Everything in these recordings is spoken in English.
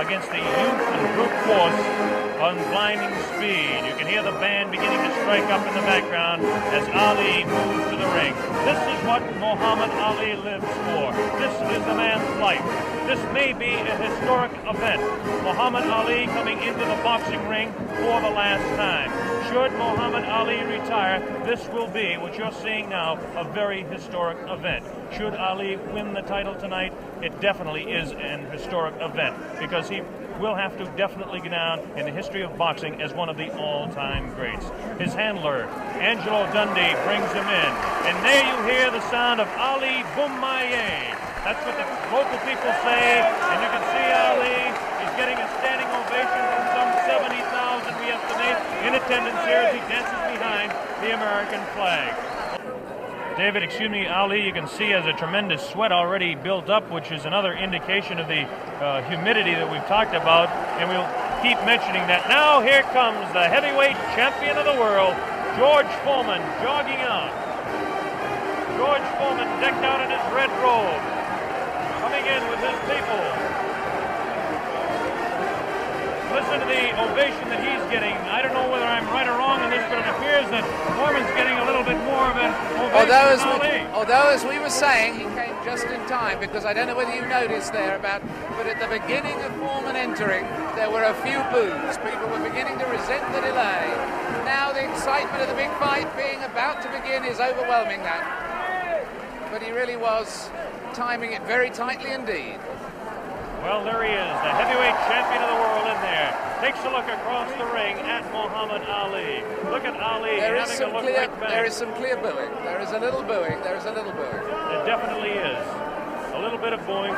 against the youth and brute force on blinding speed. You can hear the band beginning to strike up in the background as Ali moves to the ring. This is what Muhammad Ali lives for. This is the man's life. This may be a historic event. Muhammad Ali coming into the boxing ring for the last time. Should Muhammad Ali retire, this will be, what you're seeing now, a very historic event. Should Ali win the title tonight, it definitely is an historic event because he will have to definitely go down in the history of boxing as one of the all-time greats. His handler, Angelo Dundee, brings him in. And there you hear the sound of Ali Boumaier. That's what the local people say, and you can see Ali is getting a standing ovation from some 70,000, we estimate, in attendance here as he dances behind the American flag. David, excuse me, Ali, you can see has a tremendous sweat already built up, which is another indication of the humidity that we've talked about, and we'll keep mentioning that. Now here comes the heavyweight champion of the world, George Foreman, jogging out. George Foreman decked out in his red robe, coming in with his people. Listen to the ovation that he's getting. I don't know whether I'm right or wrong on this, but it appears that Foreman's getting a little bit more of an ovation. Although, as we were saying, he came just in time, because I don't know whether you noticed there but at the beginning of Foreman entering, there were a few boos. People were beginning to resent the delay. Now the excitement of the big fight being about to begin is overwhelming that. But he really was timing it very tightly indeed. Well, there he is, the heavyweight champion of the world in there. Takes a look across the ring at Muhammad Ali. Look at Ali having a look right back. There is some clear booing. There is a little booing. There is a little booing. There definitely is. A little bit of booing.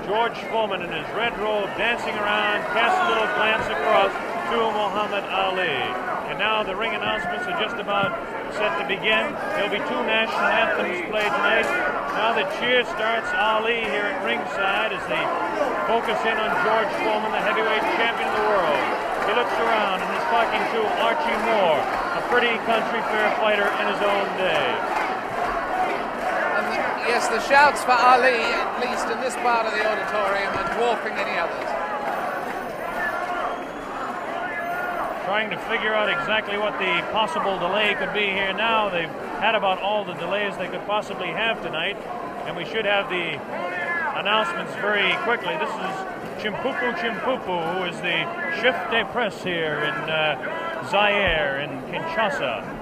George Foreman in his red robe dancing around, casts a little glance across to Muhammad Ali. And now the ring announcements are just about set to begin. There'll be two national anthems played tonight. Now the cheer starts. Ali here at ringside as they focus in on George Foreman, the heavyweight champion of the world. He looks around and is talking to Archie Moore, a pretty country fair fighter in his own day. And yes, the shouts for Ali, at least in this part of the auditorium, are dwarfing any others. Trying to figure out exactly what the possible delay could be here now. They've had about all the delays they could possibly have tonight, and we should have the announcements very quickly. This is Chimpupu Chimpupu, who is the chef de presse here in Zaire, in Kinshasa.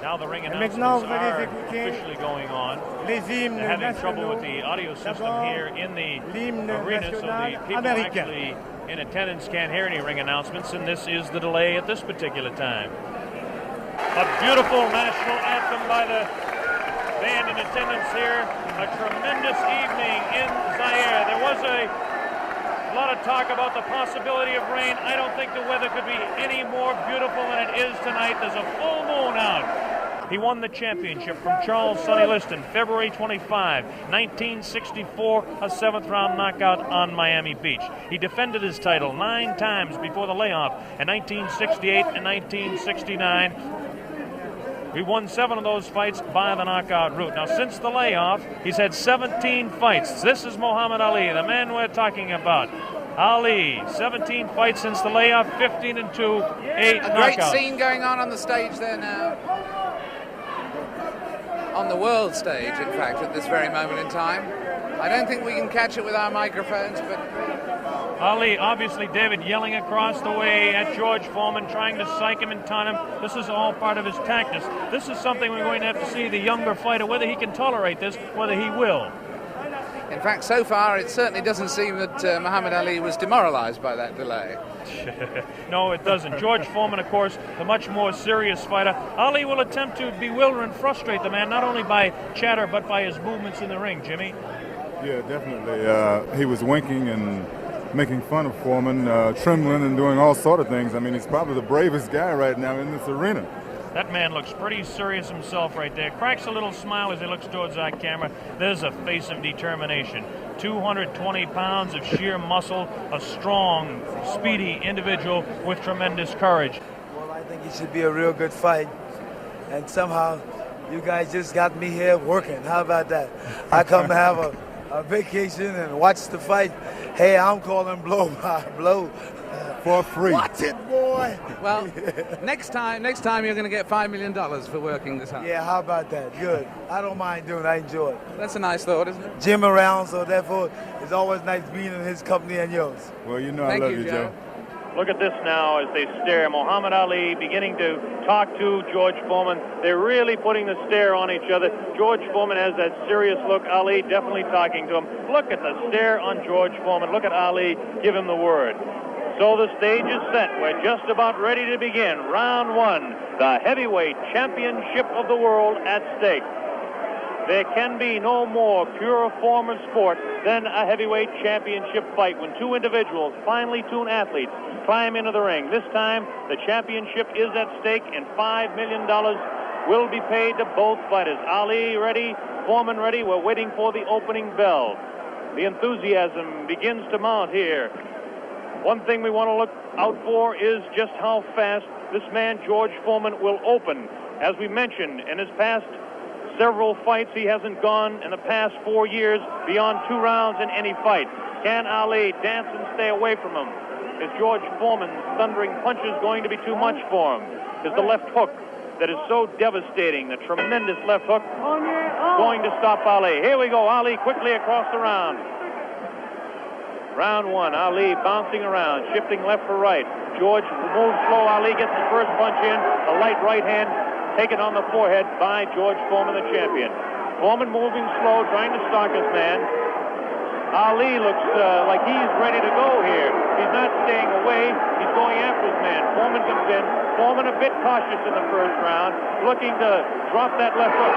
Now the ring announcements are officially going on. They're having trouble with the audio system here in the arena, so the people actually in attendance can't hear any ring announcements, and this is the delay at this particular time. A beautiful national anthem by the band in attendance here. A tremendous evening in Zaire. There was a lot of talk about the possibility of rain. I don't think the weather could be any more beautiful than it is tonight. There's a full moon out. He won the championship from Charles Sonny Liston, February 25, 1964, a 7th-round knockout on Miami Beach. He defended his title 9 times before the layoff in 1968 and 1969. He won 7 of those fights by the knockout route. Now, since the layoff, he's had 17 fights. This is Muhammad Ali, the man we're talking about. Ali, 17 fights since the layoff, 15-2, 8 knockouts. A great scene going on the stage there now. On the world stage, in fact, at this very moment in time. I don't think we can catch it with our microphones, but... Ali, obviously, David, yelling across the way at George Foreman, trying to psych him and taunt him. This is all part of his tactics. This is something we're going to have to see the younger fighter, whether he can tolerate this, whether he will. In fact, so far, it certainly doesn't seem that Muhammad Ali was demoralized by that delay. No, it doesn't. George Foreman, of course, the much more serious fighter. Ali will attempt to bewilder and frustrate the man, not only by chatter, but by his movements in the ring, Jimmy. Yeah, definitely. He was winking and making fun of Foreman, trembling and doing all sort of things. I mean, he's probably the bravest guy right now in this arena. That man looks pretty serious himself right there. Cracks a little smile as he looks towards that camera. There's a face of determination. 220 pounds of sheer muscle, a strong, speedy individual with tremendous courage. Well, I think it should be a real good fight. And somehow You guys just got me here working. How about that? I come to have a vacation and watch the fight. Hey, I'm calling blow by blow. For free. Watch it, boy. Well, next time you're going to get $5 million for working this hard. Yeah, how about that? Good. I don't mind doing it. I enjoy it. That's a nice thought, isn't it? Jim around, so therefore it's always nice being in his company and yours. Well, you know Thank I love you, you, Joe. Look at this now as they stare. Muhammad Ali beginning to talk to George Foreman. They're really putting the stare on each other. George Foreman has that serious look. Ali definitely talking to him. Look at the stare on George Foreman. Look at Ali give him the word. So the stage is set. We're just about ready to begin. Round one, the heavyweight championship of the world at stake. There can be no more pure form of sport than a heavyweight championship fight when two individuals, finely tuned athletes, climb into the ring. This time, the championship is at stake, and $5 million will be paid to both fighters. Ali ready, Foreman ready. We're waiting for the opening bell. The enthusiasm begins to mount here. One thing we want to look out for is just how fast this man, George Foreman, will open. As we mentioned, in his past several fights, he hasn't gone in the past 4 years beyond 2 rounds in any fight. Can Ali dance and stay away from him? Is George Foreman's thundering punches going to be too much for him? Is the left hook that is so devastating, the tremendous left hook, going to stop Ali? Here we go, Ali quickly across the round. Round one, Ali bouncing around, shifting left for right. George moves slow. Ali gets the first punch in. A light right hand taken on the forehead by George Foreman, the champion. Foreman moving slow, trying to stalk his man. Ali looks like he's ready to go here. He's not staying away. He's going after his man. Foreman comes in. Foreman a bit cautious in the first round, looking to drop that left hook.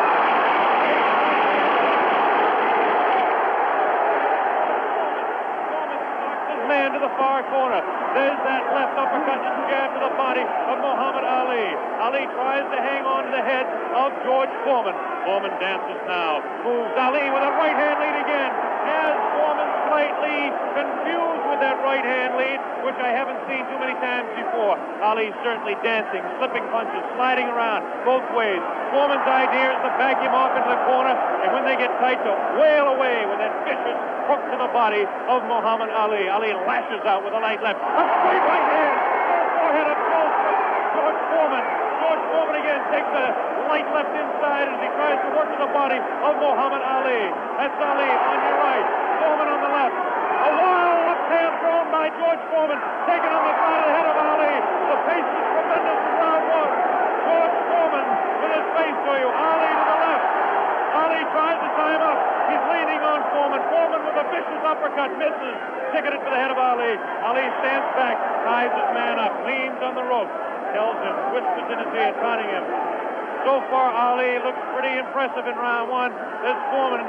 Man to the far corner. There's that left uppercut and jab to the body of Muhammad Ali. Ali tries to hang on to the head of George Foreman. Foreman dances now. Moves Ali with a right hand lead again. Has Foreman slightly confused with that right hand lead, which I haven't seen too many times before. Ali certainly dancing, slipping punches, sliding around both ways. Foreman's idea is to back him off into the corner, and when they get tight, to wail away with that vicious hook to the body of Muhammad Ali. Ali lashes out with a light left. A straight right hand. Forehead of George Foreman. George Foreman again takes a light left inside as he tries to work to the body of Muhammad Ali. That's Ali on your right. Foreman on the left. A wild left hand thrown by George Foreman. Taken on the side of the head of Ali. The pace is tremendous in round one. George Foreman with his face to you. Ali to the left. Ali tries to tie him up. He's leaning on Foreman. Foreman with a vicious uppercut. Misses. Ticketed to the head of Ali. Ali stands back. Ties his man up. Leans on the rope. Tells him. Whispers in his ear. Taunting him. So far, Ali looks pretty impressive in round one. This Foreman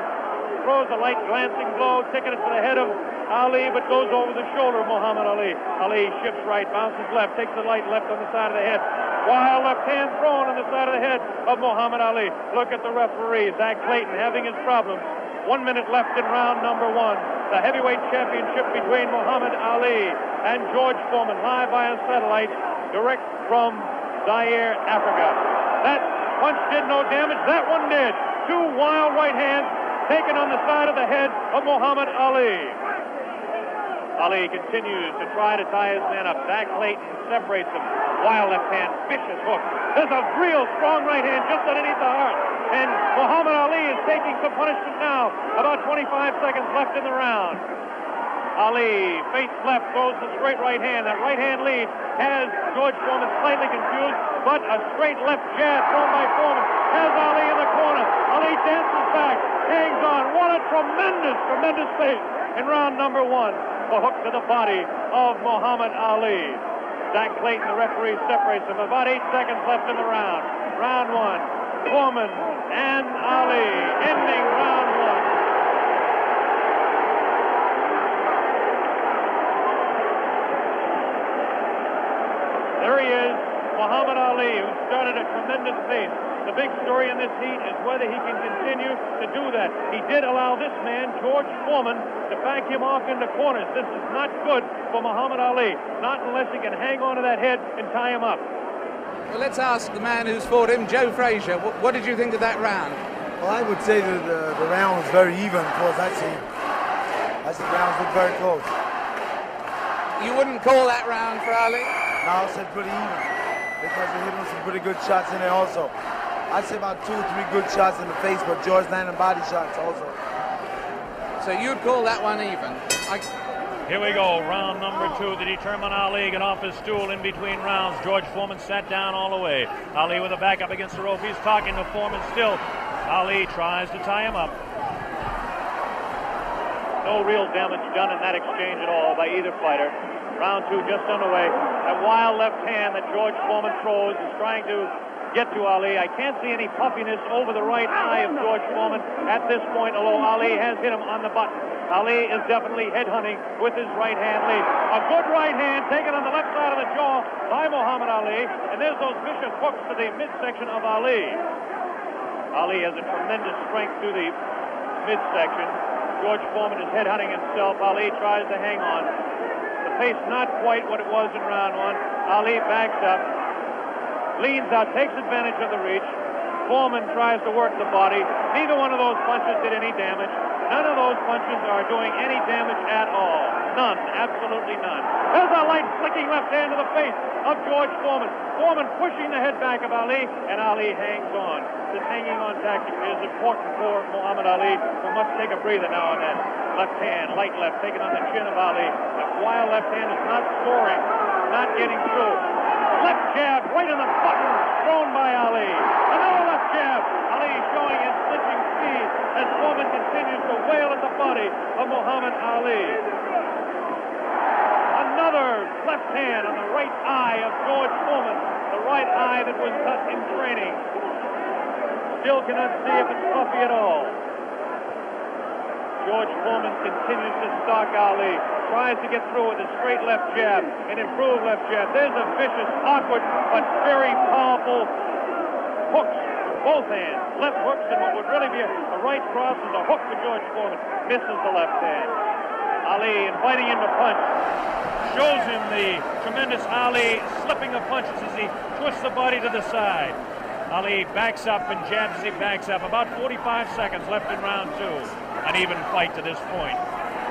throws a light glancing blow. Ticketed to the head of Ali, but goes over the shoulder of Muhammad Ali. Ali shifts right. Bounces left. Takes the light left on the side of the head. Wild left hand thrown on the side of the head of Muhammad Ali. Look at the referee, Zach Clayton, having his problems. 1 minute left in round number one. The heavyweight championship between Muhammad Ali and George Foreman, live via satellite, direct from Zaire, Africa. That punch did no damage. That one did. 2 wild right hands taken on the side of the head of Muhammad Ali. Ali continues to try to tie his man up. Zach Clayton separates him. Wild left hand, vicious hook. There's a real strong right hand just underneath the heart. And Muhammad Ali is taking some punishment now. About 25 seconds left in the round. Ali feints left, throws the straight right hand. That right hand lead has George Foreman slightly confused, but a straight left jab thrown by Foreman has Ali in the corner. Ali dances back, hangs on. What a tremendous, tremendous pace in round number one. The hook to the body of Muhammad Ali. Zach Clayton, the referee, separates them. About 8 seconds left in the round. Round one, Foreman and Ali, ending round one. There he is, Muhammad Ali, who started a tremendous pace. The big story in this heat is whether he can continue to do that. He did allow this man, George Foreman, to back him off into corners. This is not good for Muhammad Ali, not unless he can hang on to that head and tie him up. Well, let's ask the man who's fought him, Joe Frazier. What did you think of that round? Well, I would say that the round was very even. Of course, I see the rounds look very close. You wouldn't call that round for Ali? No, I said pretty even because he hit him some pretty good shots in there also. I'd say about 2 or 3 good shots in the face, but George landed body shots also. So you'd call that one even? Here we go, round number 2 to determine Ali. Get off his stool in between rounds. George Foreman sat down all the way. Ali with a back up against the rope. He's talking to Foreman still. Ali tries to tie him up. No real damage done in that exchange at all by either fighter. Round 2 just underway. That wild left hand that George Foreman throws is trying to get to Ali. I can't see any puffiness over the right eye of George Foreman at this point, although Ali has hit him on the button. Ali is definitely headhunting with his right hand lead. A good right hand taken on the left side of the jaw by Muhammad Ali, and there's those vicious hooks to the midsection of Ali. Ali has a tremendous strength through the midsection. George Foreman is headhunting himself. Ali tries to hang on. The pace not quite what it was in round 1. Ali backs up, leans out, takes advantage of the reach. Foreman tries to work the body. Neither one of those punches did any damage. None of those punches are doing any damage at all. None, absolutely none. There's a light flicking left hand to the face of George Foreman. Foreman pushing the head back of Ali, and Ali hangs on. This hanging on tactic is important for Muhammad Ali, who must take a breather now and then. Left hand, light left, taken on the chin of Ali. That wild left hand is not soaring, not getting through. Left jab right in the button, thrown by Ali. Another left jab. Ali showing his clinching speed as Foreman continues to wail at the body of Muhammad Ali. Another left hand on the right eye of George Foreman, the right eye that was cut in training. Still cannot see if it's puffy at all. George Foreman continues to stalk Ali, tries to get through with a straight left jab, an improved left jab. There's a vicious, awkward, but very powerful hooks with both hands. Left hooks, and what would really be a right cross is a hook for George Foreman. Misses the left hand. Ali inviting him to punch. Shows him the tremendous Ali slipping of punches as he twists the body to the side. Ali backs up and jabs as he backs up. About 45 seconds left in round 2. An even fight to this point.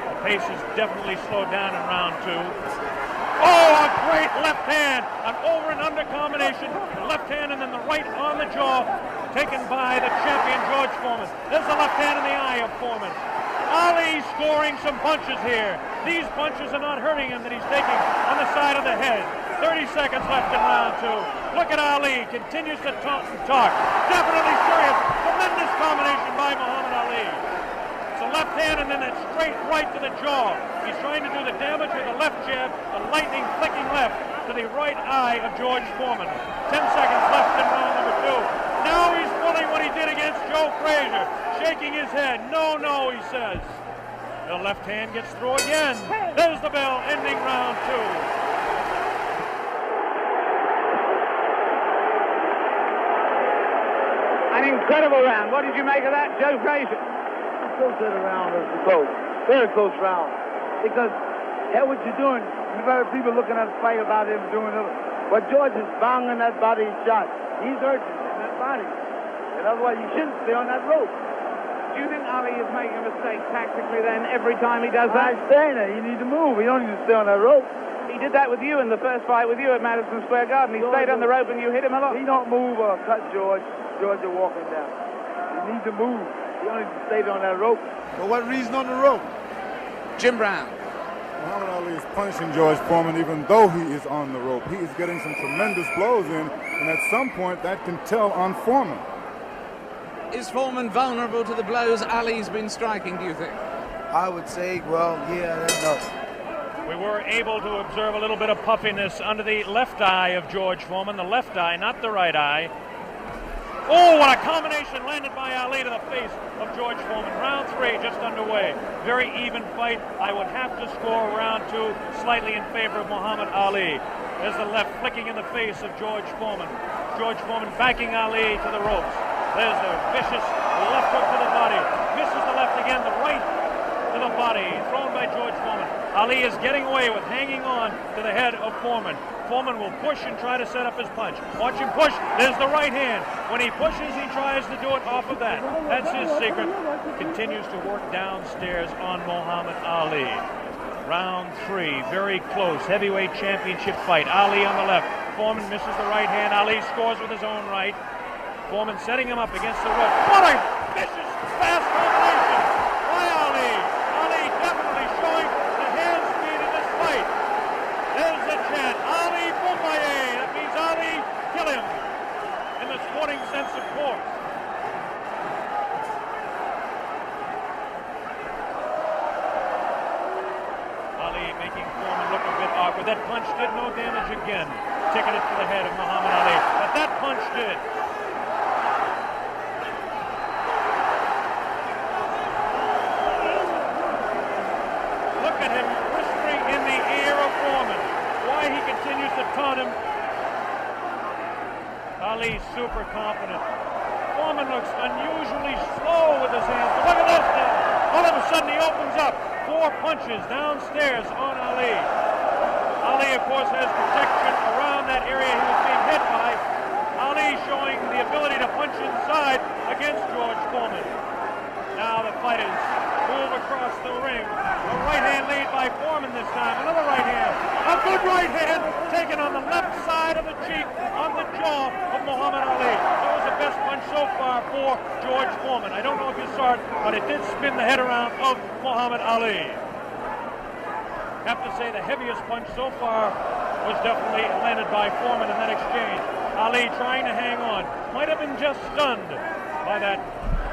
The pace is definitely slowed down in round 2. Oh, a great left hand. An over and under combination. The left hand and then the right on the jaw. Taken by the champion George Foreman. There's the left hand in the eye of Foreman. Ali scoring some punches here. These punches are not hurting him that he's taking on the side of the head. 30 seconds left in round 2. Look at Ali. Continues to talk and talk. Definitely serious. Tremendous combination by Muhammad Ali. It's a left hand and then a straight right to the jaw. He's trying to do the damage with the left jab, the lightning flicking left to the right eye of George Foreman. 10 seconds left in round number 2. Now he's pulling what he did against Joe Frazier, shaking his head. No, no, he says. The left hand gets through again. There's the bell, ending round 2. An incredible round. What did you make of that, Joe Frazier? Close to the round is close. Very close round. Because hear what you're doing. You've got people looking at the fight about him doing it. But George is banging that body shot. He's hurting in that body. And otherwise you shouldn't stay on that rope. Do you think Ali is making a mistake tactically then every time he does that? I'm saying that. You need to move. You don't need to stay on that rope. He did that with you in the first fight with you at Madison Square Garden. He stayed on the rope and you hit him a lot. He don't move or cut George. George is walking down. You need to move. You don't need to stay on that rope. For what reason on the rope? Jim Brown. Muhammad Ali is punishing George Foreman even though he is on the rope. He is getting some tremendous blows in, and at some point that can tell on Foreman. Is Foreman vulnerable to the blows Ali's been striking, do you think? I would say, well, yeah, no. We were able to observe a little bit of puffiness under the left eye of George Foreman, the left eye, not the right eye. Oh, what a combination landed by Ali to the face of George Foreman. Round 3 just underway. Very even fight. I would have to score round 2 slightly in favor of Muhammad Ali. There's the left flicking in the face of George Foreman. George Foreman backing Ali to the ropes. There's the vicious left hook to the body. Misses the left again, the right to the body. Thrown by George Foreman. Ali is getting away with hanging on to the head of Foreman. Foreman will push and try to set up his punch. Watch him push. There's the right hand. When he pushes, he tries to do it off of that. That's his secret. Continues to work downstairs on Muhammad Ali. Round 3, very close. Heavyweight championship fight. Ali on the left. Foreman misses the right hand. Ali scores with his own right. Foreman setting him up against the rope. What a vicious, fast combination by Ali. Ali definitely showing the hand speed in this fight. There's the chant. Ali Boumbaye. That means Ali, kill him. In the sporting sense, of course. Ali making Foreman look a bit awkward. That punch did no damage again. Taking it to the head of Muhammad Ali. But that punch did. Look at him whispering in the ear of Foreman. Why he continues to taunt him. Ali super confident. Foreman looks unusually slow with his hands. But look at this now. All of a sudden he opens up. 4 punches downstairs on Ali. Ali, of course, has protection around that area he was being hit by. Ali showing the ability to punch inside against George Foreman. Now the fighters move across the ring. A right hand lead by Foreman this time. Another right hand. A good right hand taken on the left side of the cheek, on the jaw of Muhammad Ali. That was the best punch so far for George Foreman. I don't know if you saw it, but it did spin the head around of Muhammad Ali. Have to say the heaviest punch so far was definitely landed by Foreman in that exchange. Ali trying to hang on. Might have been just stunned by that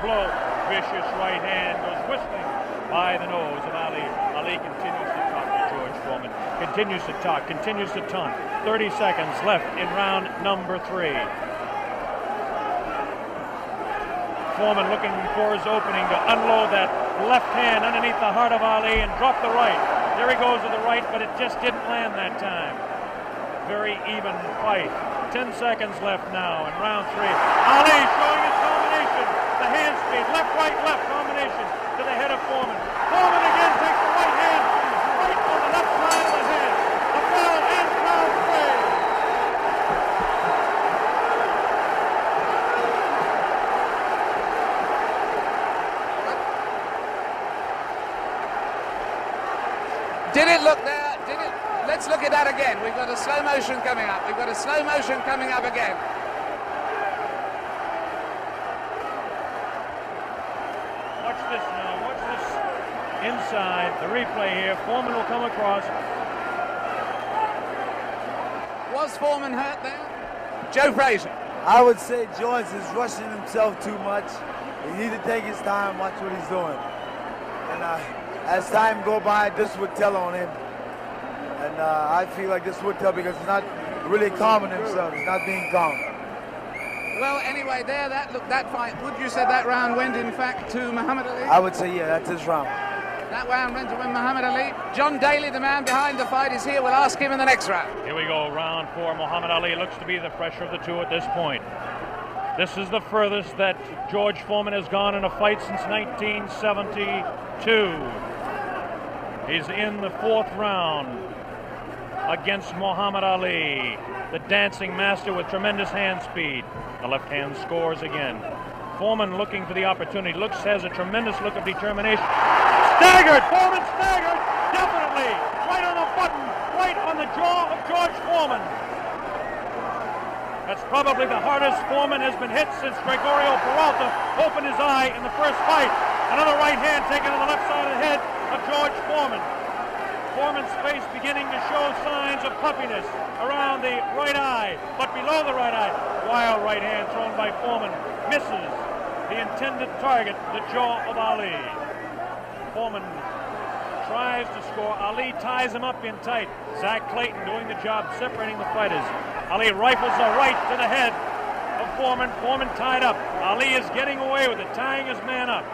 blow. Vicious right hand goes whistling by the nose of Ali. Ali continues to talk to George Foreman. Continues to talk, continues to taunt. 30 seconds left in round number 3. Foreman looking for his opening to unload that left hand underneath the heart of Ali and drop the right. There he goes to the right, but it just didn't land that time. Very even fight. 10 seconds left now in round 3. Ali showing his combination. The hand speed, left combination to the head of Foreman. Foreman again takes the right hand, right on the left side of the head. A bell and round 3. Did it look there? Did it? Let's look at that again. We've got a slow motion coming up. We've got a slow motion coming up again. Watch this now. Watch this inside. The replay here. Foreman will come across. Was Foreman hurt there? Joe Frazier. I would say George is rushing himself too much. He needs to take his time, watch what he's doing. And as time go by, this would tell on him. And I feel like this would tell because he's not really calming himself. He's not being calm. Well, anyway, there, that fight, would you say that round went, in fact, to Muhammad Ali? I would say, yeah, that's his round. That round went to Muhammad Ali. John Daly, the man behind the fight, is here. We'll ask him in the next round. Here we go, round 4. Muhammad Ali looks to be the fresher of the two at this point. This is the furthest that George Foreman has gone in a fight since 1972. He's in the 4th round against Muhammad Ali, the dancing master with tremendous hand speed. The left hand scores again. Foreman looking for the opportunity. Has a tremendous look of determination. Staggered! Foreman staggered! Definitely! Right on the button! Right on the jaw of George Foreman. That's probably the hardest Foreman has been hit since Gregorio Peralta opened his eye in the first fight. Another right hand taken on the left side of the head of George Foreman. Foreman's face beginning to show signs of puffiness around the right eye, but below the right eye. Wild right hand thrown by Foreman. Misses the intended target, the jaw of Ali. Foreman tries to score. Ali ties him up in tight. Zach Clayton doing the job separating the fighters. Ali rifles a right to the head of Foreman. Foreman tied up. Ali is getting away with it, tying his man up.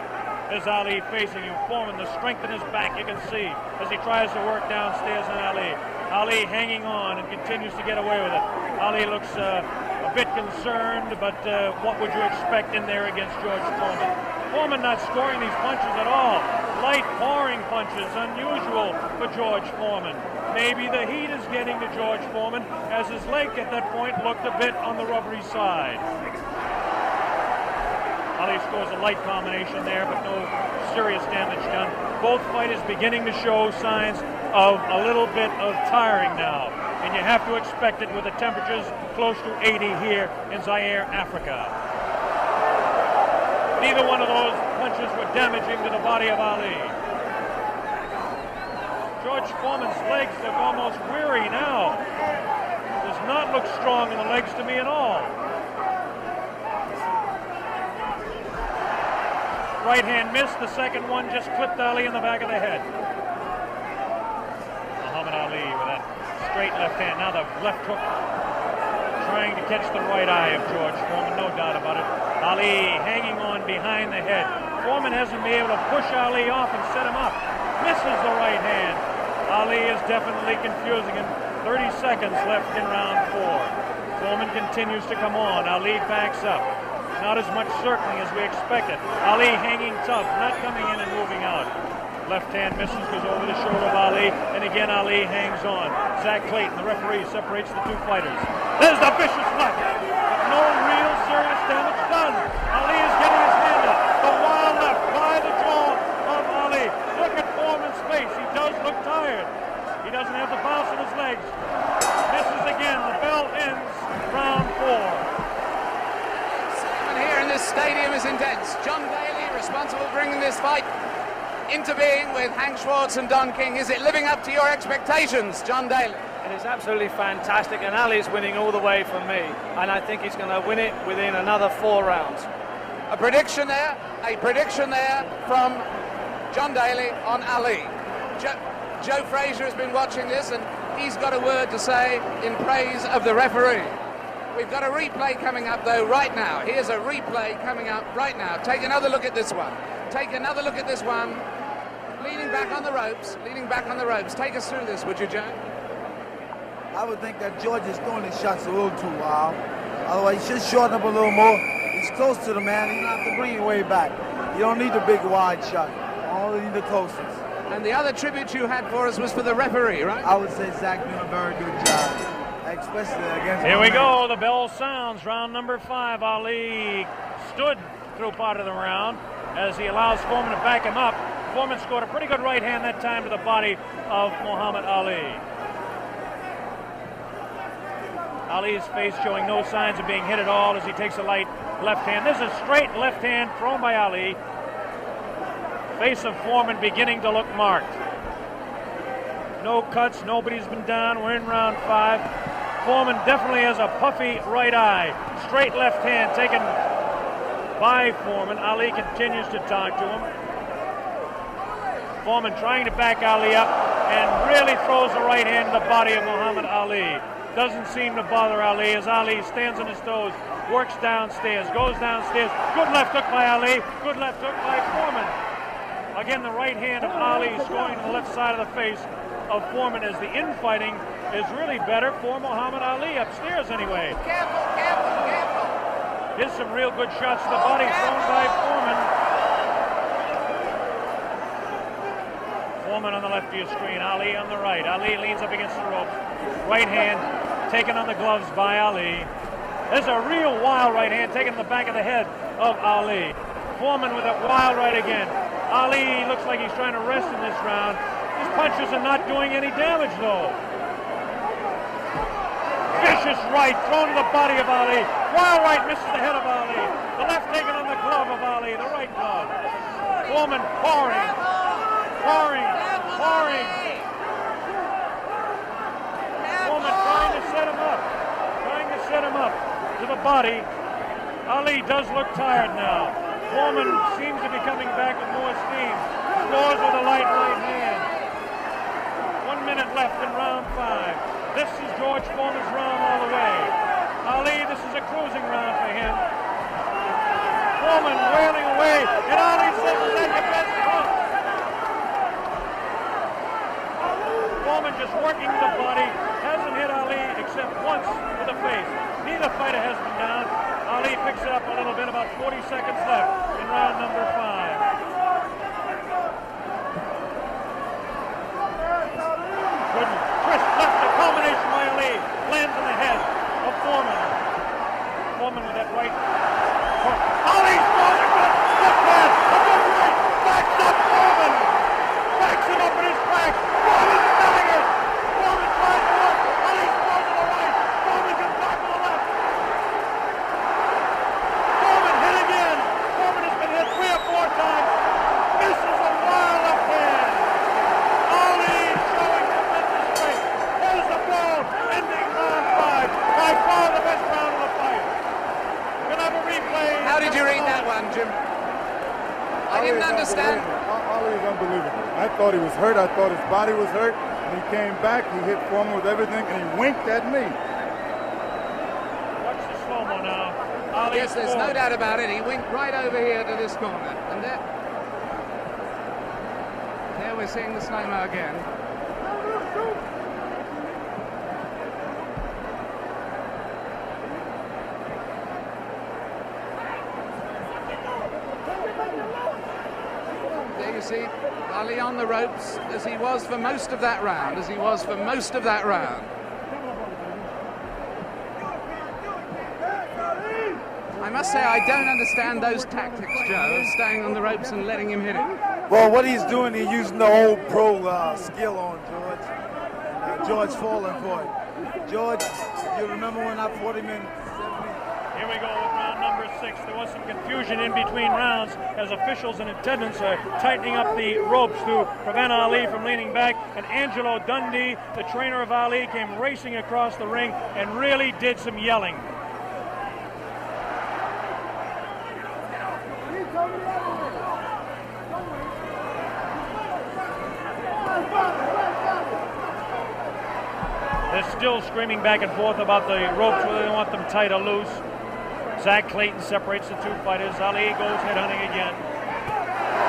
There's Ali facing him. Foreman, the strength in his back, you can see as he tries to work downstairs on Ali. Ali hanging on and continues to get away with it. Ali looks a bit concerned, but what would you expect in there against George Foreman? Foreman not scoring these punches at all. light pouring punches, unusual for George Foreman. Maybe the heat is getting to George Foreman, as his leg at that point looked a bit on the rubbery side. Ali scores a light combination there, but no serious damage done. Both fighters beginning to show signs of a little bit of tiring now, and you have to expect it with the temperatures close to 80 here in Zaire, Africa. Neither one of those punches were damaging to the body of Ali. George Foreman's legs look almost weary now. Does not look strong in the legs to me at all. Right hand missed, the second one just clipped Ali in the back of the head. Muhammad Ali with that straight left hand. Now the left hook trying to catch the right eye of George Foreman, no doubt about it. Ali hanging on behind the head. Foreman hasn't been able to push Ali off and set him up. Misses the right hand. Ali is definitely confusing him. 30 seconds left in round 4. Foreman continues to come on. Ali backs up. Not as much circling as we expected. Ali hanging tough, not coming in and moving out. Left hand misses, goes over the shoulder of Ali, and again Ali hangs on. Zach Clayton, the referee, separates the two fighters. There's the vicious left, but no real serious damage done. Ali is getting his hand up. The wild left by the jaw of Ali. Look at Foreman's face. He does look tired. He doesn't have the bounce in his legs. Misses again. The bell ends round 4. Here in this stadium is intense. John Daly, responsible for bringing this fight into being with Hank Schwartz and Don King. Is it living up to your expectations, John Daly? It is absolutely fantastic, and Ali's winning all the way for me, and I think he's going to win it within another 4 rounds. A prediction there from John Daly on Ali. Joe Frazier has been watching this, and he's got a word to say in praise of the referee. We've got a replay coming up, though, right now. Here's a replay coming up right now. Take another look at this one. Take another look at this one. Leaning back on the ropes. Leaning back on the ropes. Take us through this, would you, Joe? I would think that George is throwing his shots a little too wild. Otherwise, he should shorten up a little more. He's close to the man. He don't have to bring it way back. You don't need the big wide shot. You only need the closest. And the other tribute you had for us was for the referee, right? I would say Zach doing a very good job. Especially against Here we go. The bell sounds. Round number 5. Ali stood through part of the round as he allows Foreman to back him up. Foreman scored a pretty good right hand that time to the body of Muhammad Ali. Ali's face showing no signs of being hit at all as he takes a light left hand. This is a straight left hand thrown by Ali. Face of Foreman beginning to look marked. No cuts. Nobody's been down. We're in round 5. Foreman definitely has a puffy right eye. Straight left hand taken by Foreman. Ali continues to talk to him. Foreman trying to back Ali up and really throws the right hand to the body of Muhammad Ali. Doesn't seem to bother Ali as Ali stands on his toes, works downstairs, goes downstairs. Good left hook by Ali. Good left hook by Foreman. Again, the right hand of Ali is going to the left side of the face of Foreman as the infighting is really better for Muhammad Ali, upstairs anyway. Careful, careful, careful. Here's some real good shots to the body thrown by Foreman. Foreman on the left of your screen, Ali on the right. Ali leans up against the ropes. Right hand taken on the gloves by Ali. There's a real wild right hand taken in the back of the head of Ali. Foreman with a wild right again. Ali looks like he's trying to rest in this round. His punches are not doing any damage, though. Vicious right thrown to the body of Ali. Wild right misses the head of Ali. The left taken on the glove of Ali, the right glove. Foreman pouring. Foreman trying to set him up to the body. Ali does look tired now. Foreman seems to be coming back with more steam. Scores with a light right hand. 1 minute left in round 5. This is George Foreman's round all the way. Ali, this is a cruising round for him. Foreman wailing away, and Ali says, "Is that your best punch?" Foreman just working the body, hasn't hit Ali except once with the face. Neither fighter has been down. Ali picks it up a little bit, about 40 seconds left in round number 5. understand? Ali is unbelievable. I thought he was hurt. I thought his body was hurt. And he came back. He hit Foreman with everything, and he winked at me. Watch the slow-mo now. Ali Yes, there's no doubt about it. He winked right over here to this corner. And there we're seeing the slow-mo again. There you see Ali on the ropes as he was for most of that round, I must say I don't understand those tactics, Joe, of staying on the ropes and letting him hit it. Well, what he's doing, he's using the whole pro skill on George. And George falling for it. George, you remember when I fought him in 70? Here we go with round number 6. There was some confusion in between rounds as officials in attendance are tightening up the ropes to prevent Ali from leaning back. And Angelo Dundee, the trainer of Ali, came racing across the ring and really did some yelling. They're still screaming back and forth about the ropes, whether they want them tight or loose. Zach Clayton separates the two fighters. Ali goes headhunting again.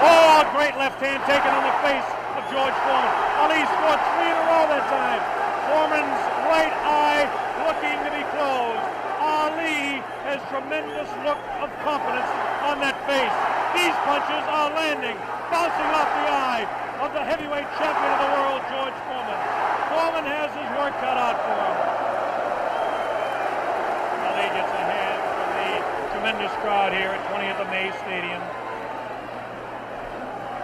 Oh, a great left hand taken on the face of George Foreman. Ali scored 3 in a row that time. Foreman's right eye looking to be closed. Ali has tremendous look of confidence on that face. These punches are landing, bouncing off the eye of the heavyweight champion of the world, George Foreman. Foreman has his work cut out for him. Ali gets a hand from the tremendous crowd here at 20th of May Stadium.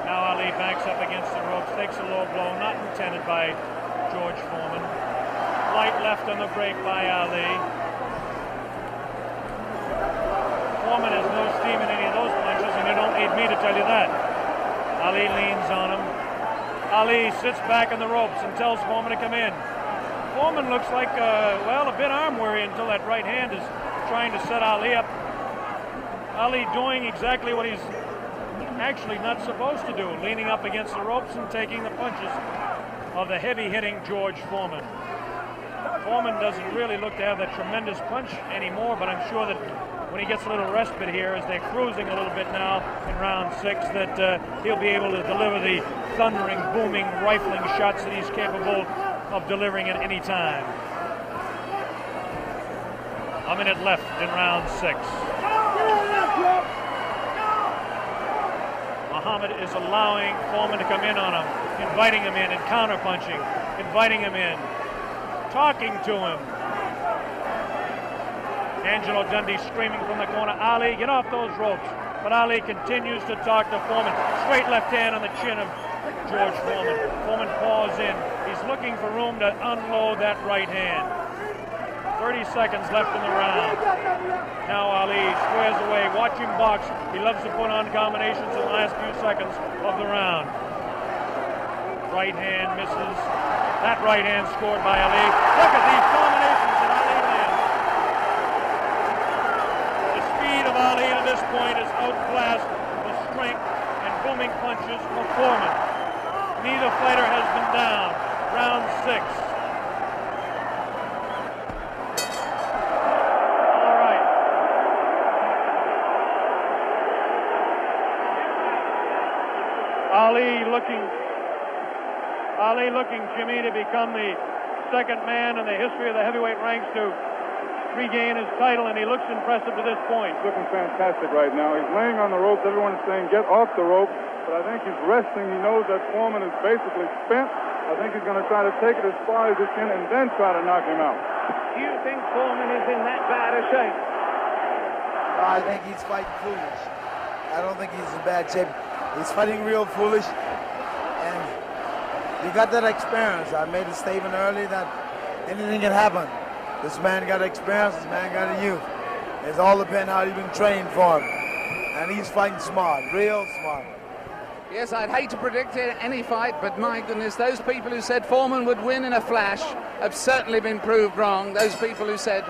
Now Ali backs up against the ropes, takes a low blow, not intended by George Foreman. Light left on the break by Ali. Foreman has no steam in any of those punches, and you don't need me to tell you that. Ali leans on him. Ali sits back on the ropes and tells Foreman to come in. Foreman looks like, a bit arm weary until that right hand is trying to set Ali up. Ali doing exactly what he's actually not supposed to do, leaning up against the ropes and taking the punches of the heavy-hitting George Foreman. Foreman doesn't really look to have that tremendous punch anymore, but I'm sure that when he gets a little respite here, as they're cruising a little bit now in round 6, that he'll be able to deliver the thundering, booming, rifling shots that he's capable of delivering at any time. A minute left in round 6. Muhammad is allowing Foreman to come in on him, inviting him in and counter-punching, inviting him in, talking to him. Angelo Dundee screaming from the corner, Ali, get off those ropes. But Ali continues to talk to Foreman. Straight left hand on the chin of George Foreman. Foreman paws in. He's looking for room to unload that right hand. 30 seconds left in the round. Now Ali squares away. Watch him box. He loves to put on combinations in the last few seconds of the round. Right hand misses. That right hand scored by Ali. Look at these combinations that Ali lands. The speed of Ali at this point is outclassed the strength and booming punches of Foreman. Neither fighter has been down. Round 6. Ali looking, Jimmy, to become the second man in the history of the heavyweight ranks to regain his title, and he looks impressive to this point. He's looking fantastic right now. He's laying on the ropes. Everyone is saying, get off the rope. But I think he's resting. He knows that Foreman is basically spent. I think he's going to try to take it as far as he can and then try to knock him out. Do you think Foreman is in that bad a shape? I think he's fighting foolish. I don't think he's in bad shape. He's fighting real foolish. And you got that experience. I made a statement earlier that anything can happen. This man got experience, this man got a youth. It's all depends how you've been trained for him. And he's fighting smart, real smart. Yes, I'd hate to predict any fight, but my goodness, those people who said Foreman would win in a flash have certainly been proved wrong. Those people who said...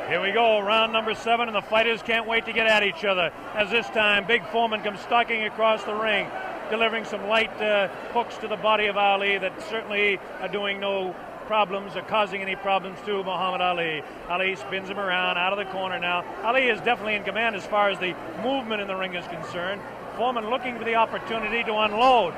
Here we go, round number 7, and the fighters can't wait to get at each other. As this time, Big Foreman comes stalking across the ring. delivering some light hooks to the body of Ali that certainly are doing no problems or causing any problems to Muhammad Ali. Ali spins him around out of the corner now. Ali is definitely in command as far as the movement in the ring is concerned. Foreman looking for the opportunity to unload.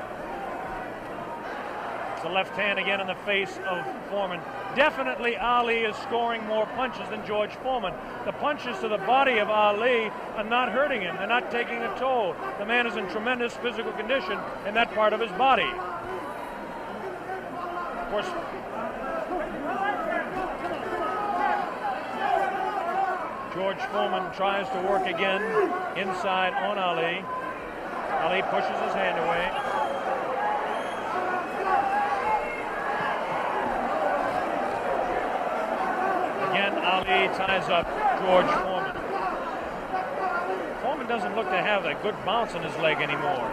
It's a left hand again in the face of Foreman. Definitely Ali is scoring more punches than George Foreman. The punches to the body of Ali are not hurting him. They're not taking a toll. The man is in tremendous physical condition in that part of his body. Of course, George Foreman tries to work again inside on Ali. Ali pushes his hand away. Again, Ali ties up George Foreman. Foreman doesn't look to have a good bounce in his leg anymore.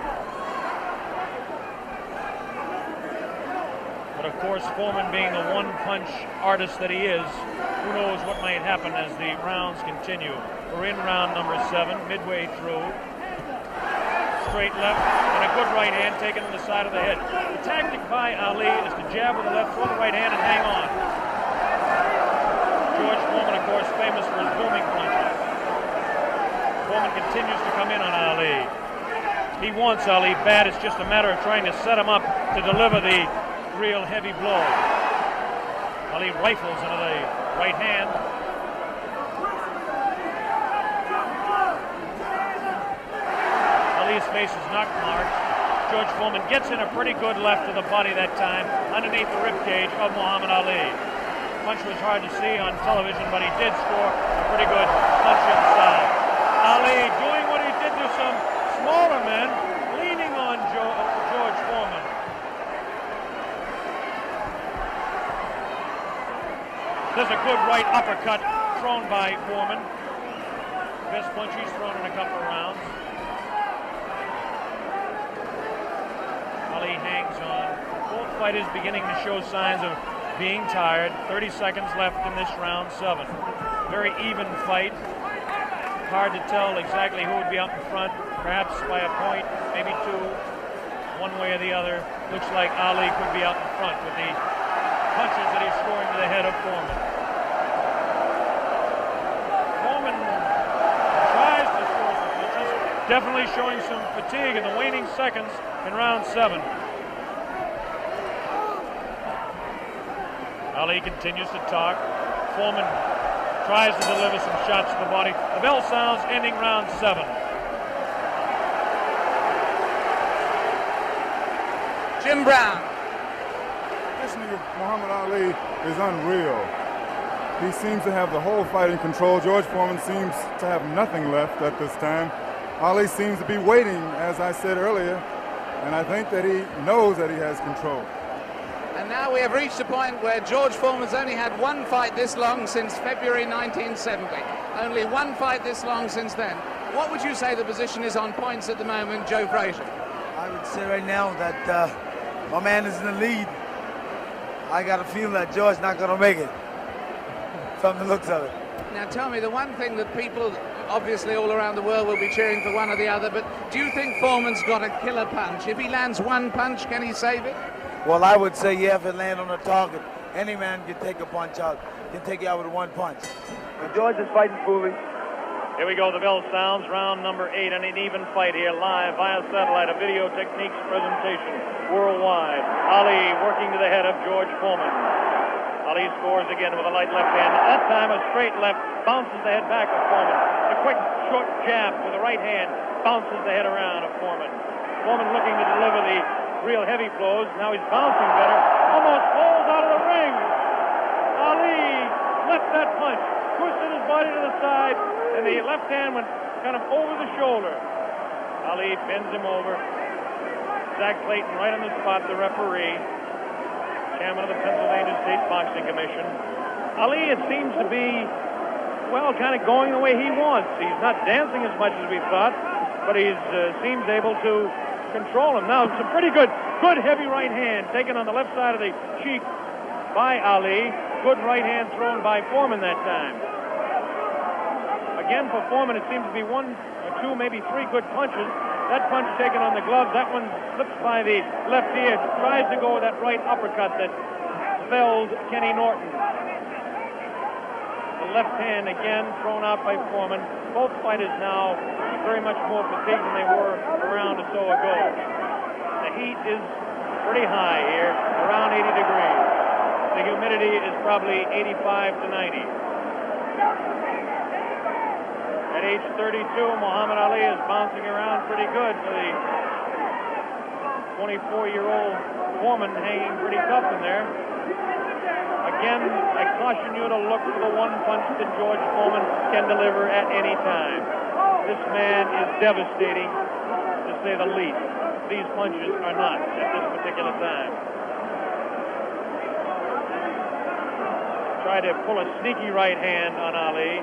But of course, Foreman being the one-punch artist that he is, who knows what might happen as the rounds continue. We're in round number 7, midway through. Straight left and a good right hand taken on the side of the head. The tactic by Ali is to jab with the left, throw the right hand, and hang on. George Foreman, of course, famous for his booming punches. Foreman continues to come in on Ali. He wants Ali bad. It's just a matter of trying to set him up to deliver the real heavy blow. Ali rifles into the right hand. Ali's face is knock marked. George Foreman gets in a pretty good left to the body that time, underneath the ribcage of Muhammad Ali. The punch was hard to see on television, but he did score a pretty good punch inside. Ali doing what he did to some smaller men, leaning on George Foreman. There's a good right uppercut thrown by Foreman. Best punch he's thrown in a couple of rounds. Ali hangs on. Both fighters beginning to show signs of being tired. 30 seconds left in this round 7. Very even fight. Hard to tell exactly who would be out in front. Perhaps by a point, maybe 2. One way or the other. Looks like Ali could be out in front with the punches that he's scoring to the head of Foreman. Foreman tries to score some punches, definitely showing some fatigue in the waning seconds in round 7. Ali continues to talk. Foreman tries to deliver some shots to the body. The bell sounds, ending round 7. Jim Brown. Muhammad Ali is unreal. He seems to have the whole fight in control. George Foreman seems to have nothing left at this time. Ali seems to be waiting, as I said earlier, and I think that he knows that he has control. And now we have reached a point where George Foreman's only had one fight this long since February 1970. Only one fight this long since then. What would you say the position is on points at the moment, Joe Frazier? I would say right now that my man is in the lead. I got a feeling that George's not going to make it, from the looks of it. Now tell me, the one thing that people, obviously all around the world, will be cheering for one or the other, but do you think Foreman's got a killer punch? If he lands one punch, can he save it? Well, I would say, yeah, if it lands on the target, any man can take a punch out, can take you out with one punch. But George is fighting fully. Here we go, the bell sounds, round number 8, and an even fight here, live via satellite, a video techniques presentation worldwide. Ali working to the head of George Foreman. Ali scores again with a light left hand. That time a straight left bounces the head back of Foreman. A quick short jab with the right hand bounces the head around of Foreman. Foreman looking to deliver the real heavy blows. Now he's bouncing better. Almost falls out of the ring. Ali left that punch, twisted his body to the side, and the left hand went kind of over the shoulder. Ali bends him over. Zach Clayton right on the spot, the referee, chairman of the Pennsylvania State Boxing Commission. Ali, it seems to be, well, kind of going the way he wants. He's not dancing as much as we thought, but he seems able to control him. Now, some pretty good heavy right hand taken on the left side of the cheek by Ali. Good right hand thrown by Foreman that time. Again, for Foreman, it seems to be 1 or 2, maybe 3 good punches. That punch taken on the glove. That one slips by the left ear. Tries to go with that right uppercut that felled Kenny Norton. The left hand again thrown out by Foreman. Both fighters now very much more fatigued than they were a round or so ago. The heat is pretty high here, around 80 degrees. The humidity is probably 85 to 90. At age 32, Muhammad Ali is bouncing around pretty good for the 24-year-old Foreman, hanging pretty tough in there. Again, I caution you to look for the one punch that George Foreman can deliver at any time. This man is devastating, to say the least. These punches are not at this particular time. Try to pull a sneaky right hand on Ali.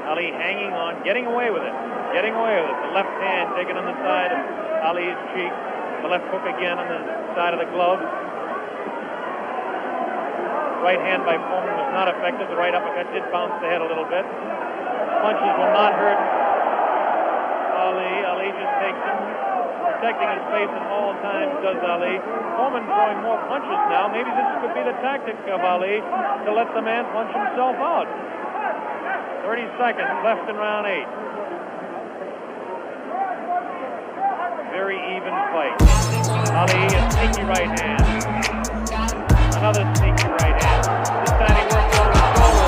Ali hanging on, getting away with it. Getting away with it. The left hand taken on the side of Ali's cheek. The left hook again on the side of the glove. Right hand by Foreman was not effective. The right uppercut did bounce the head a little bit. Punches will not hurt Ali. Ali just takes him, protecting his face at all times, does Ali. Foreman throwing more punches now. Maybe this could be the tactic of Ali to let the man punch himself out. 30 seconds left in round 8. Very even fight. Ali, a sneaky right hand. Another sneaky right hand. This time he worked over the shoulder.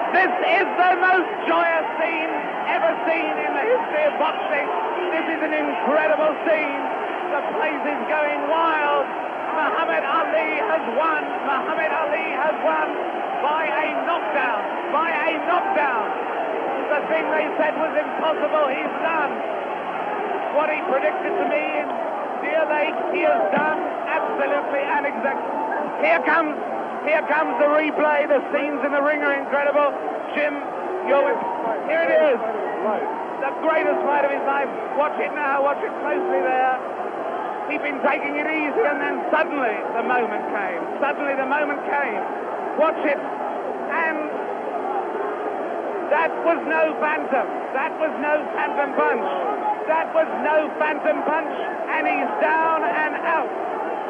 This is the most joyous scene ever seen in the history of boxing. This is an incredible scene. The place is going wild. Muhammad Ali has won. Muhammad Ali has won by a knockdown. By a knockdown. The thing they said was impossible, he's done. What he predicted to me in Deer Lake, he has done absolutely and exactly. Here comes the replay. The scenes in the ring are incredible. Jim, here it is. The greatest fight of his life. Watch it now. Watch it closely there. He'd been taking it easy, and then suddenly the moment came. Suddenly the moment came. Watch it. And that was no phantom. That was no phantom punch. That was no phantom punch. And he's down and out.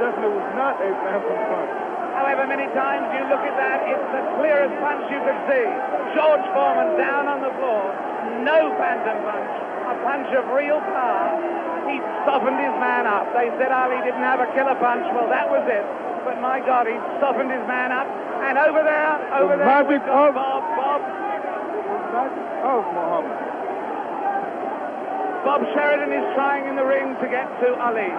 Definitely was not a phantom punch. However many times you look at that, it's the clearest punch you could see. George Foreman down on the floor. No phantom punch. A punch of real power. He softened his man up. They said Ali didn't have a killer punch. Well, that was it. But my God, he softened his man up. And over there, magic of Bob. Oh, Muhammad. Bob Sheridan is trying in the ring to get to Ali.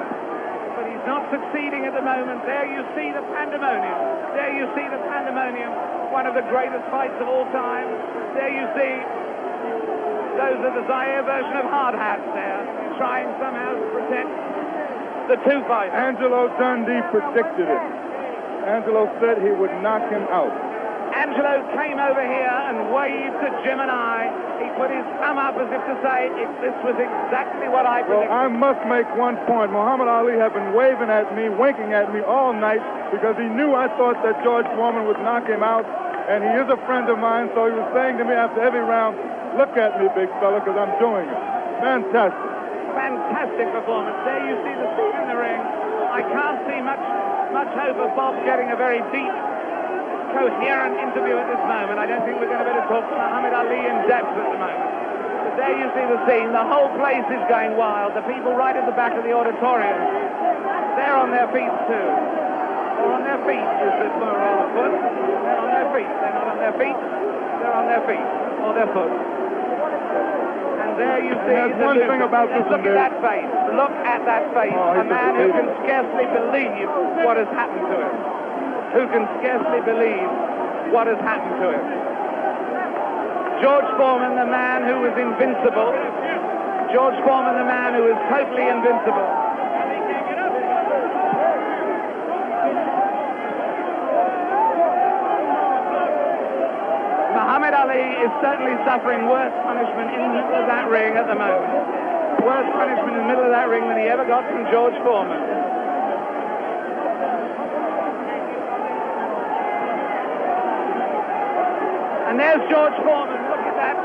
But he's not succeeding at the moment. There you see the pandemonium. There you see the pandemonium. One of the greatest fights of all time. There you see those are the Zaire version of hard hats there, trying somehow to protect the two fighters. Angelo Dundee predicted it. Angelo said he would knock him out. Angelo came over here and waved to Jim and I. He put his thumb up as if to say, this was exactly what I predicted. Well, I must make one point. Muhammad Ali had been waving at me, winking at me all night because he knew I thought that George Foreman would knock him out, and he is a friend of mine, so he was saying to me after every round, look at me, big fella, because I'm doing it. Fantastic. Fantastic performance. There you see the scene in the ring. I can't see much hope of Bob getting a very deep, coherent interview at this moment. I don't think we're going to be able to talk to Muhammad Ali in depth at the moment. But there you see the scene. The whole place is going wild. The people right at the back of the auditorium, they're on their feet too. Or on their feet, is the plural of foot. They're on their feet. They're not on their feet. They're on their feet or their foot. And There you see. There's one thing about this Look one, at that face. Look at that face. Oh, A man who he's can scarcely believe what has happened to him. Who can scarcely believe what has happened to him. George Foreman, the man who was invincible. George Foreman, the man who is totally invincible. Muhammad Ali is certainly suffering worse punishment in the middle of that ring at the moment. Worse punishment in the middle of that ring than he ever got from George Foreman. And there's George Foreman. Look at that.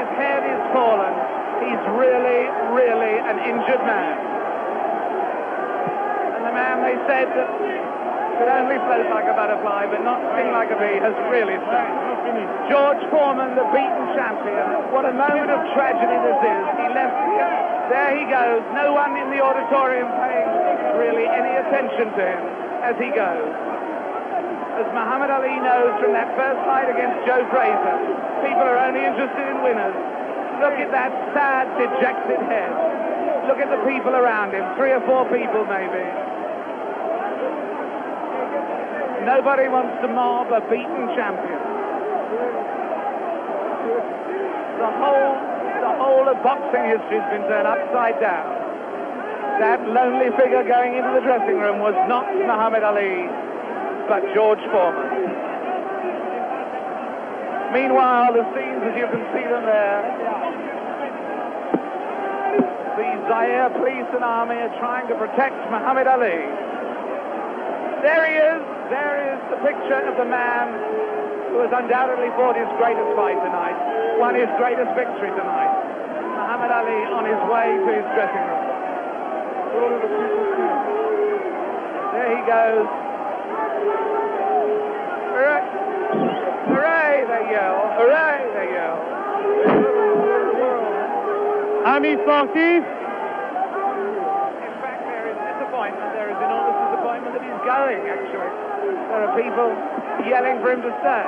His head is fallen. He's really, really an injured man. And the man they said that could only float like a butterfly but not sting like a bee has really stung. George Foreman, the beaten champion. What a moment of tragedy this is. He left here. There he goes. No one in the auditorium paying really any attention to him as he goes. As Muhammad Ali knows from that first fight against Joe Frazier, people are only interested in winners. Look at that sad, dejected head. Look at the people around him. 3 or 4 people maybe. Nobody wants to mob a beaten champion. The whole of boxing history has been turned upside down. That lonely figure going into the dressing room was not Muhammad Ali, but George Foreman. Meanwhile, the scenes as you can see them there, the Zaire police and army are trying to protect Muhammad Ali. There he is. There is the picture of the man who has undoubtedly fought his greatest fight tonight, won his greatest victory tonight. Muhammad Ali on his way to his dressing room. There he goes. Hooray! Hooray, they yell. Hooray, they yell. Amis sportifs. In fact, there is disappointment. There is enormous disappointment that he's going, actually. There are people yelling for him to stay.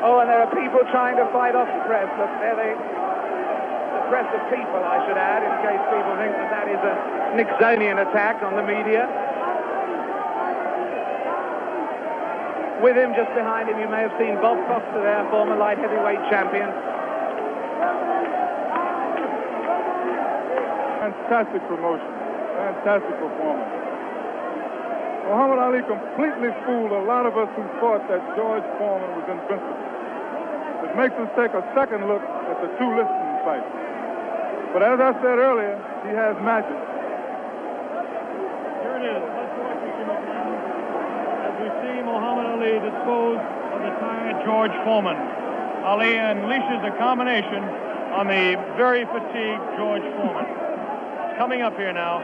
Oh, and there are people trying to fight off the press. Look, there the press of people, I should add, in case people think that that is a Nixonian attack on the media. With him, just behind him, you may have seen Bob Foster there, former light heavyweight champion. Fantastic promotion. Fantastic performance. Muhammad Ali completely fooled a lot of us who thought that George Foreman was invincible. It makes us take a second look at the 2 listing fights. But as I said earlier, he has magic. Here it is. Let's watch it, Jimmy. As we see Muhammad Ali dispose of the tired George Foreman. Ali unleashes a combination on the very fatigued George Foreman. It's coming up here now.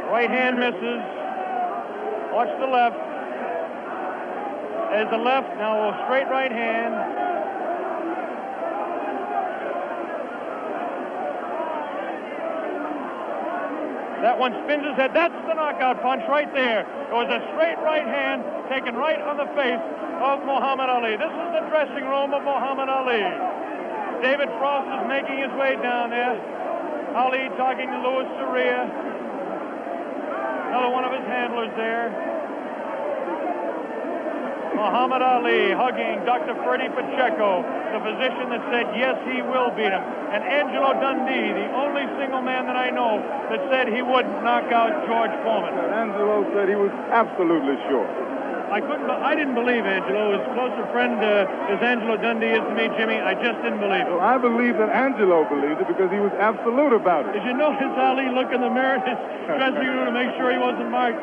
Right hand misses. Watch the left. There's the left. Now a straight right hand. That one spins his head. That's the knockout punch right there. It was a straight right hand taken right on the face of Muhammad Ali. This is the dressing room of Muhammad Ali. David Frost is making his way down there. Ali talking to Louis Soria. Another one of his handlers there. Muhammad Ali hugging Dr. Freddie Pacheco, the physician that said, yes, he will beat him. And Angelo Dundee, the only single man that I know that said he wouldn't knock out George Foreman. Angelo said he was absolutely sure. I didn't believe Angelo. As close a friend as Angelo Dundee is to me, Jimmy, I just didn't believe it. Well, I believe that Angelo believed it because he was absolute about it. Did you notice Ali look in the mirror in his dressing room to make sure he wasn't marked?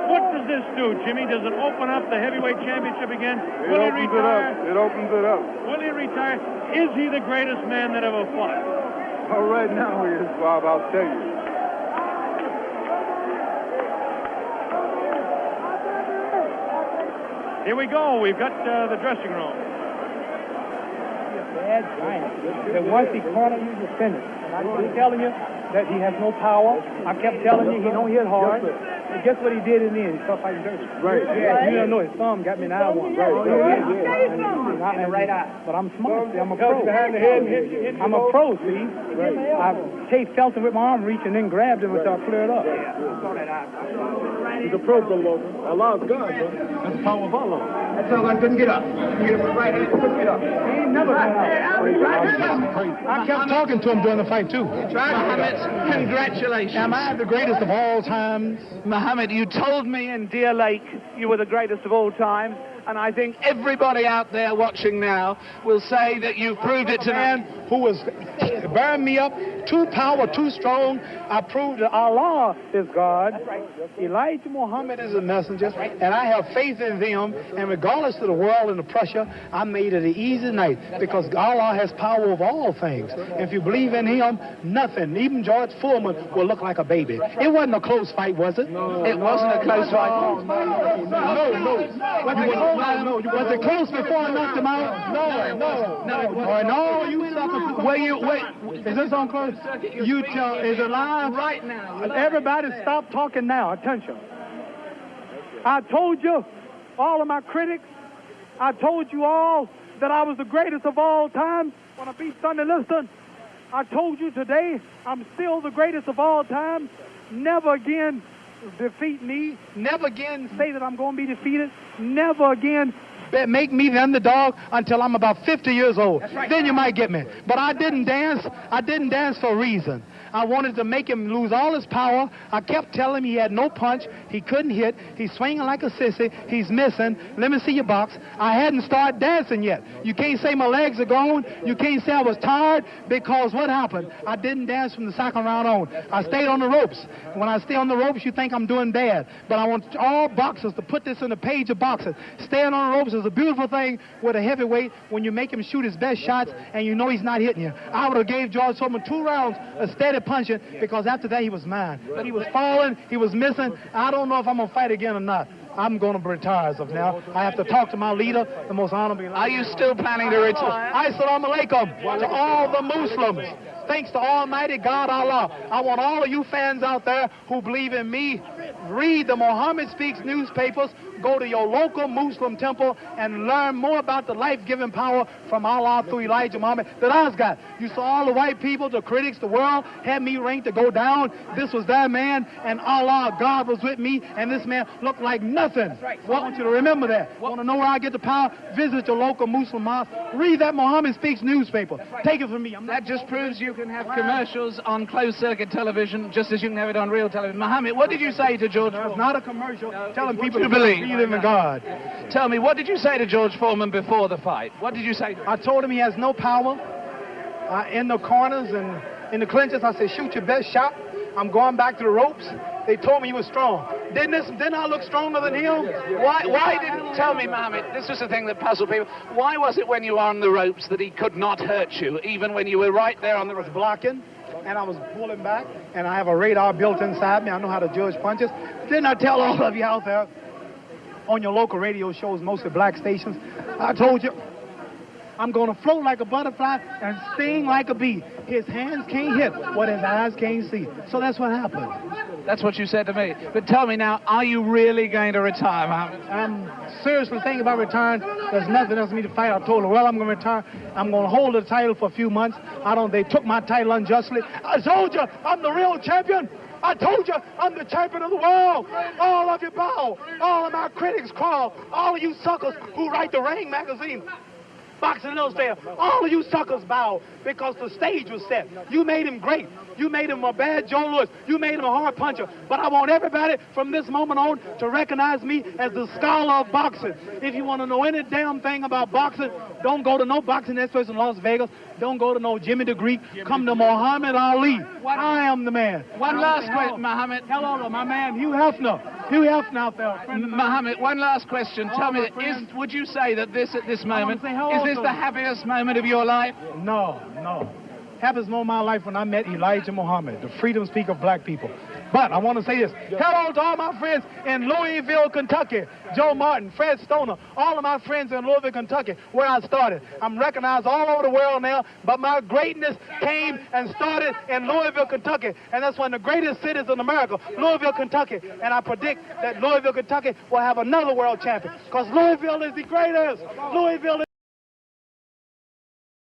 What does this do, Jimmy? Does it open up the heavyweight championship again? Will he retire? It opens it up. Will he retire? Is he the greatest man that ever fought? Well, right now he is, Bob, I'll tell you. Here we go. We've got the dressing room. Bad giant. That once he cornered you, you finished. And I'm telling you, that he has no power. I kept telling you he don't hit hard. And guess what he did in the end? He stopped fighting dirty. Right. Yeah, you don't know his thumb got me in the eye once. Right. In the right eye. But I'm smart. See, I'm a pro. Behind the head and hit you. I'm a pro, see. Right. I chased Felton with my arm reach and then grabbed him until I cleared up. He's a pro, Bill Logan. Allah's God, bro. That's the power of Allah. That someone couldn't get up. Couldn't get up with the right hand. Couldn't get up. He ain't never got out. I kept talking to him during the fight, too. Mohammed, congratulations. Am I the greatest of all times? Mohammed, you told me in Deer Lake you were the greatest of all time, and I think everybody out there watching now will say that you've proved it tonight. Who was bearing me up, too powerful, too strong. I proved that Allah is God. Elijah Muhammad is a messenger, and I have faith in them. And regardless of the world and the pressure, I made it an easy night because Allah has power of all things. And if you believe in Him, nothing, even George Foreman, will look like a baby. It wasn't a close fight, was it? No, it wasn't a close fight. No. Was it close before I knocked him out? No. You suckers. Wait. Is this on close? You tell. Is it live? Right now. Everybody stop talking now. Attention. I told you, all of my critics, I told you all that I was the greatest of all time when I beat Sonny Liston. I told you today I'm still the greatest of all time. Never again defeat me. Never again say that I'm going to be defeated. Never again make me the underdog until I'm about 50 years old. Right. Then you might get me. But I didn't dance. I didn't dance for a reason. I wanted to make him lose all his power. I kept telling him he had no punch. He couldn't hit. He's swinging like a sissy. He's missing. Let me see your box. I hadn't started dancing yet. You can't say my legs are gone. You can't say I was tired because what happened? I didn't dance from the second round on. I stayed on the ropes. When I stay on the ropes, you think I'm doing bad. But I want all boxers to put this in the page of boxing. Staying on the ropes is a beautiful thing with a heavyweight when you make him shoot his best shots and you know he's not hitting you. I would have gave George Foreman 2 rounds of steady punching because after that he was mine. But he was falling, he was missing. I don't know if I'm going to fight again or not. I'm going to retire as of now. I have to talk to my leader, the most honorable. Are you still planning to retire? Assalamu alaikum to all the Muslims. Thanks to Almighty God Allah. I want all of you fans out there who believe in me, read the Muhammad Speaks newspapers, go to your local Muslim temple and learn more about the life-giving power from Allah through Elijah Muhammad that I've got. You saw all the white people, the critics, the world had me ranked to go down. This was that man, and Allah, God was with me, and this man looked like nothing. I want you to remember that. Want to know where I get the power? Visit your local Muslim mosque. Read that Muhammad Speaks newspaper. Take it from me. That just proves you can have commercials on closed-circuit television just as you can have it on real television. Mohammed, what did you say to George Foreman? It's not a commercial. Telling people to believe in God. Tell me, what did you say to George Foreman before the fight? What did you say to him? I told him he has no power in the corners and in the clinches. I said, shoot your best shot. I'm going back to the ropes. They told me he was strong. Didn't I look stronger than him? Why didn't tell me, Mohammed? This was the thing that puzzled people. Why was it when you were on the ropes that he could not hurt you, even when you were right there on the ropes? Blocking, and I was pulling back, and I have a radar built inside me. I know how to judge punches. Didn't I tell all of you out there on your local radio shows, mostly black stations? I told you, I'm going to float like a butterfly and sting like a bee. His hands can't hit what his eyes can't see. So that's what happened. That's what you said to me. But tell me now, are you really going to retire, Mohammed? I'm seriously thinking about retiring. There's nothing else for me to fight. I told her, well, I'm going to retire. I'm going to hold the title for a few months. They took my title unjustly. I told you, I'm the real champion. I told you, I'm the champion of the world. All of you bow. All of my critics crawl. All of you suckers who write the Ring magazine, Boxing Illustrated, all of you suckers bow because the stage was set. You made him great. You made him a bad Joe Louis. You made him a hard puncher. But I want everybody from this moment on to recognize me as the scholar of boxing. If you want to know any damn thing about boxing, don't go to no boxing experts in Las Vegas. Don't go to no Jimmy the Greek. Come to Muhammad Ali. I am the man. One last question, Mohammed. Hello, my man, Hugh Hefner. Hugh Hefner out there. Mohammed, one last question. Tell me, would you say that this, at this moment, is this the happiest moment of your life? No. Happiest moment of my life when I met Elijah Muhammad, the freedom speaker of black people. But I want to say this. Hello to all my friends in Louisville, Kentucky. Joe Martin, Fred Stoner, all of my friends in Louisville, Kentucky, where I started. I'm recognized all over the world now, but my greatness came and started in Louisville, Kentucky. And that's one of the greatest cities in America, Louisville, Kentucky. And I predict that Louisville, Kentucky will have another world champion because Louisville is the greatest. Louisville